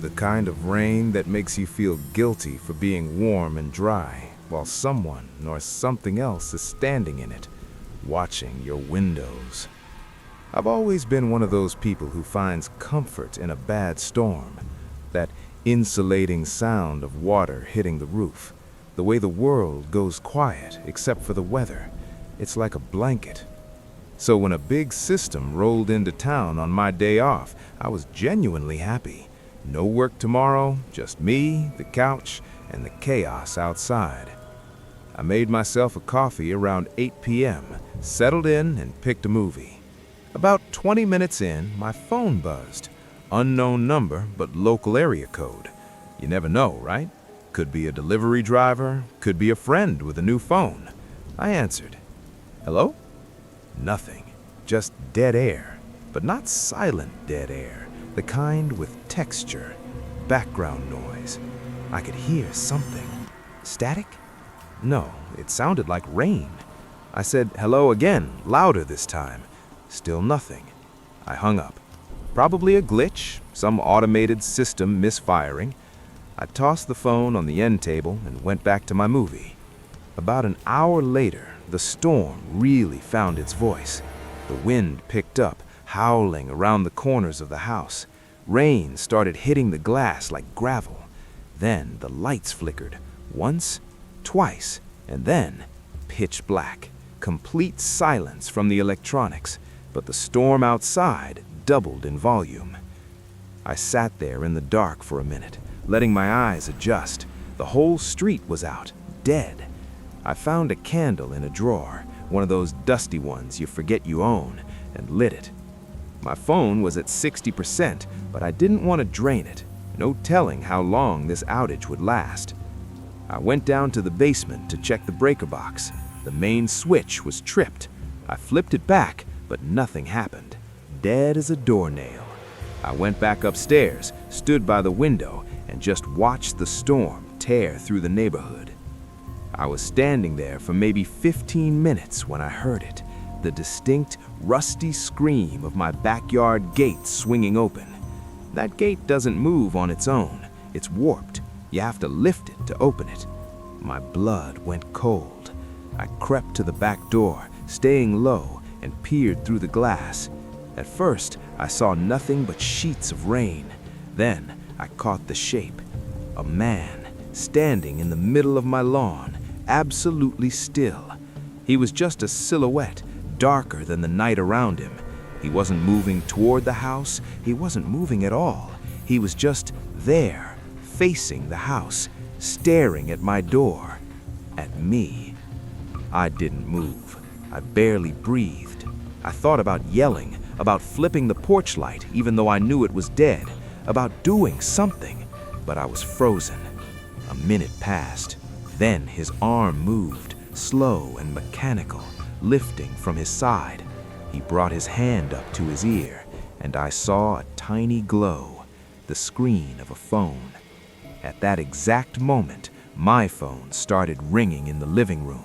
The kind of rain that makes you feel guilty for being warm and dry, while someone or something else is standing in it, watching your windows. I've always been one of those people who finds comfort in a bad storm. That insulating sound of water hitting the roof. The way the world goes quiet except for the weather. It's like a blanket. So when a big system rolled into town on my day off, I was genuinely happy. No work tomorrow, just me, the couch, and the chaos outside. I made myself a coffee around 8 p.m., settled in, and picked a movie. About 20 minutes in, my phone buzzed. Unknown number, but local area code. You never know, right? Could be a delivery driver, could be a friend with a new phone. I answered. Hello? Nothing. Just dead air. But not silent dead air. The kind with texture, background noise. I could hear something. Static? No, it sounded like rain. I said hello again, louder this time. Still nothing. I hung up. Probably a glitch, some automated system misfiring. I tossed the phone on the end table and went back to my movie. About an hour later, the storm really found its voice. The wind picked up, howling around the corners of the house. Rain started hitting the glass like gravel. Then the lights flickered, once, twice, and then pitch black. Complete silence from the electronics, but the storm outside doubled in volume. I sat there in the dark for a minute, letting my eyes adjust. The whole street was out, dead. I found a candle in a drawer, one of those dusty ones you forget you own, and lit it. My phone was at 60%, but I didn't want to drain it. No telling how long this outage would last. I went down to the basement to check the breaker box. The main switch was tripped. I flipped it back, but nothing happened. Dead as a doornail. I went back upstairs, stood by the window, and just watched the storm tear through the neighborhood. I was standing there for maybe 15 minutes when I heard it, the distinct, rusty scream of my backyard gate swinging open. That gate doesn't move on its own. It's warped. You have to lift it to open it. My blood went cold. I crept to the back door, staying low, and peered through the glass. At first, I saw nothing but sheets of rain. Then, I caught the shape. A man, standing in the middle of my lawn, absolutely still. He was just a silhouette, darker than the night around him. He wasn't moving toward the house. He wasn't moving at all. He was just there, facing the house, staring at my door, at me. I didn't move. I barely breathed. I thought about yelling, about flipping the porch light even though I knew it was dead, about doing something, but I was frozen. A minute passed. Then his arm moved, slow and mechanical, lifting from his side. He brought his hand up to his ear, and I saw a tiny glow, the screen of a phone. At that exact moment, my phone started ringing in the living room.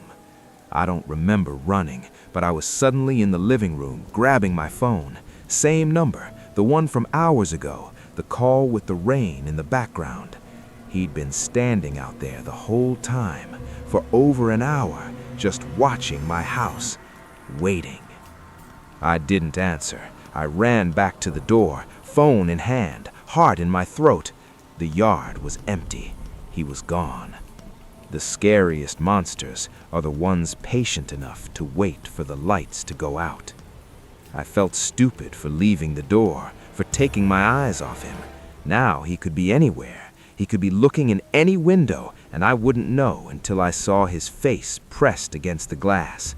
I don't remember running, but I was suddenly in the living room, grabbing my phone. Same number, the one from hours ago, the call with the rain in the background. He'd been standing out there the whole time, for over an hour, just watching my house, waiting. I didn't answer. I ran back to the door, phone in hand, heart in my throat. The yard was empty. He was gone. The scariest monsters are the ones patient enough to wait for the lights to go out. I felt stupid for leaving the door, for taking my eyes off him. Now he could be anywhere. He could be looking in any window, and I wouldn't know until I saw his face pressed against the glass.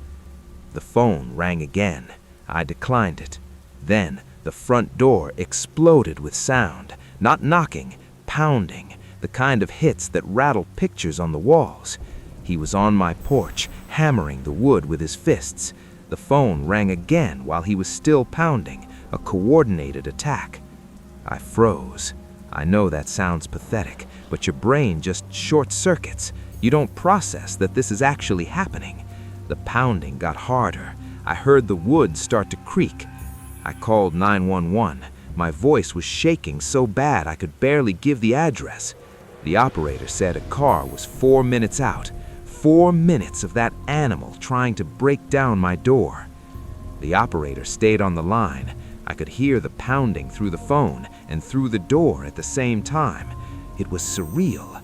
The phone rang again. I declined it. Then the front door exploded with sound, not knocking, pounding, the kind of hits that rattle pictures on the walls. He was on my porch, hammering the wood with his fists. The phone rang again while he was still pounding, a coordinated attack. I froze. I know that sounds pathetic, but your brain just short-circuits. You don't process that this is actually happening. The pounding got harder. I heard the wood start to creak. I called 911. My voice was shaking so bad I could barely give the address. The operator said a car was 4 minutes out. 4 minutes of that animal trying to break down my door. The operator stayed on the line. I could hear the pounding through the phone and through the door at the same time. It was surreal.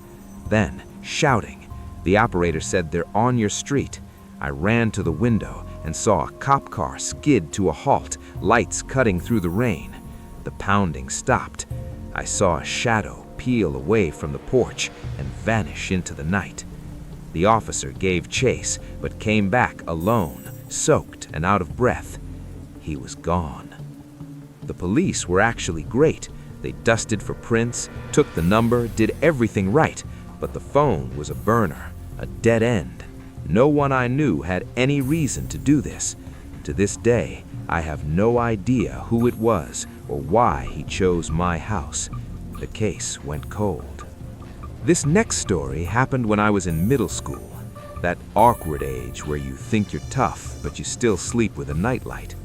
Then, shouting, the operator said, "They're on your street." I ran to the window and saw a cop car skid to a halt, lights cutting through the rain. The pounding stopped. I saw a shadow peel away from the porch and vanish into the night. The officer gave chase, but came back alone, soaked and out of breath. He was gone. The police were actually great. They dusted for prints, took the number, did everything right, but the phone was a burner, a dead end. No one I knew had any reason to do this. To this day, I have no idea who it was or why he chose my house. The case went cold. This next story happened when I was in middle school, that awkward age where you think you're tough, but you still sleep with a nightlight.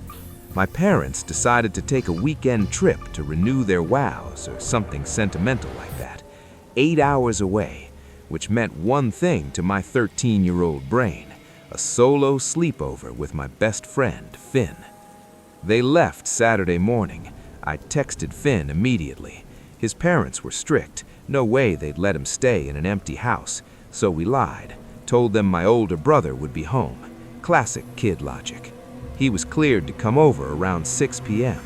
My parents decided to take a weekend trip to renew their vows or something sentimental like that, 8 hours away, which meant one thing to my 13-year-old brain: a solo sleepover with my best friend, Finn. They left Saturday morning. I texted Finn immediately. His parents were strict. No way they'd let him stay in an empty house, so we lied. Told them my older brother would be home. Classic kid logic. He was cleared to come over around 6 p.m.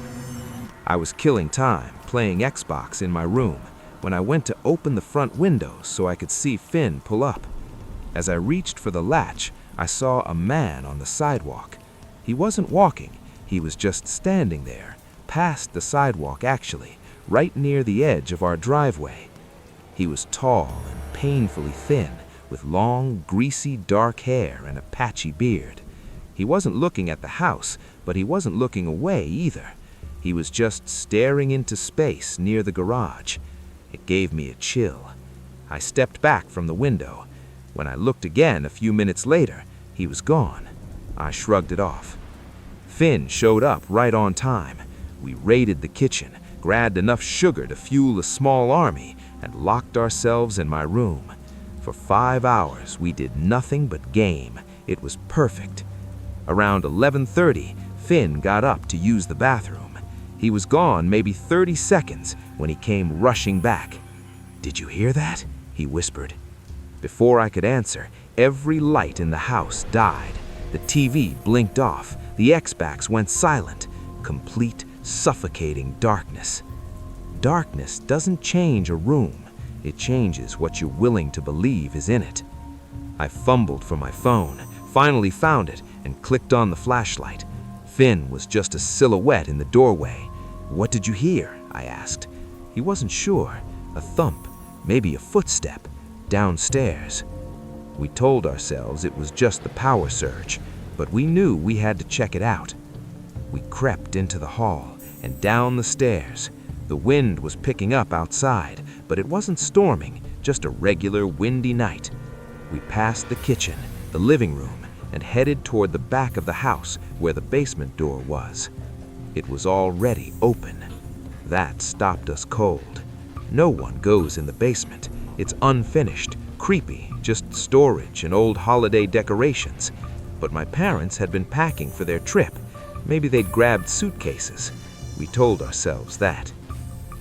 I was killing time, playing Xbox in my room, when I went to open the front window so I could see Finn pull up. As I reached for the latch, I saw a man on the sidewalk. He wasn't walking, he was just standing there, past the sidewalk actually, right near the edge of our driveway. He was tall and painfully thin, with long, greasy, dark hair and a patchy beard. He wasn't looking at the house, but he wasn't looking away either. He was just staring into space near the garage. It gave me a chill. I stepped back from the window. When I looked again a few minutes later, he was gone. I shrugged it off. Finn showed up right on time. We raided the kitchen, grabbed enough sugar to fuel a small army, and locked ourselves in my room. For 5 hours, we did nothing but game. It was perfect. Around 11:30, Finn got up to use the bathroom. He was gone maybe 30 seconds when he came rushing back. "Did you hear that?" he whispered. Before I could answer, every light in the house died. The TV blinked off. The Xbox went silent. Complete, suffocating darkness. Darkness doesn't change a room. It changes what you're willing to believe is in it. I fumbled for my phone, finally found it, and clicked on the flashlight. Finn was just a silhouette in the doorway. "What did you hear?" I asked. He wasn't sure. A thump, maybe a footstep, downstairs. We told ourselves it was just the power surge, but we knew we had to check it out. We crept into the hall and down the stairs. The wind was picking up outside, but it wasn't storming, just a regular windy night. We passed the kitchen, the living room, and headed toward the back of the house where the basement door was. It was already open. That stopped us cold. No one goes in the basement. It's unfinished, creepy, just storage and old holiday decorations. But my parents had been packing for their trip. Maybe they'd grabbed suitcases. We told ourselves that.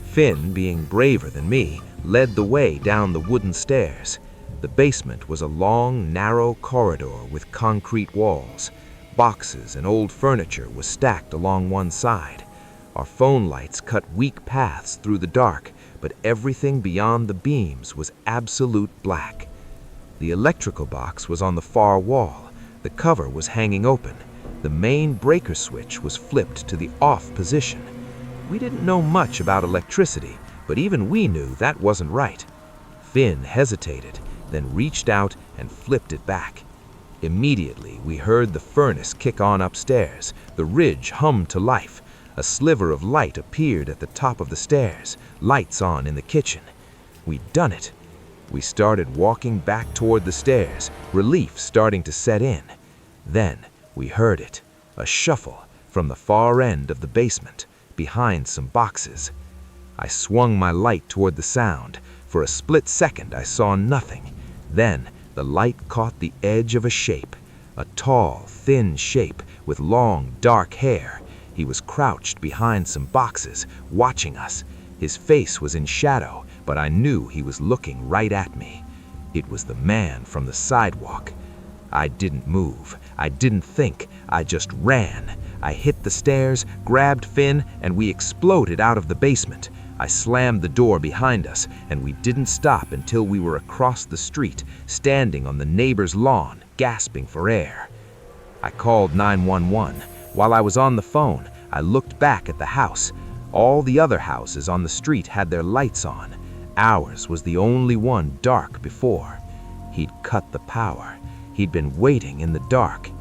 Finn, being braver than me, led the way down the wooden stairs. The basement was a long, narrow corridor with concrete walls. Boxes and old furniture was stacked along one side. Our phone lights cut weak paths through the dark, but everything beyond the beams was absolute black. The electrical box was on the far wall. The cover was hanging open. The main breaker switch was flipped to the off position. We didn't know much about electricity, but even we knew that wasn't right. Finn hesitated, then reached out and flipped it back. Immediately, we heard the furnace kick on upstairs. The ridge hummed to life. A sliver of light appeared at the top of the stairs, lights on in the kitchen. We'd done it. We started walking back toward the stairs, relief starting to set in. Then we heard it, a shuffle from the far end of the basement. behind some boxes. I swung my light toward the sound. For a split second, I saw nothing. Then, the light caught the edge of a shape. A tall, thin shape with long, dark hair. He was crouched behind some boxes, watching us. His face was in shadow, but I knew he was looking right at me. It was the man from the sidewalk. I didn't move. I didn't think. I just ran. I hit the stairs, grabbed Finn, and we exploded out of the basement. I slammed the door behind us, and we didn't stop until we were across the street, standing on the neighbor's lawn, gasping for air. I called 911. While I was on the phone, I looked back at the house. All the other houses on the street had their lights on. Ours was the only one dark before. He'd cut the power. He'd been waiting in the dark.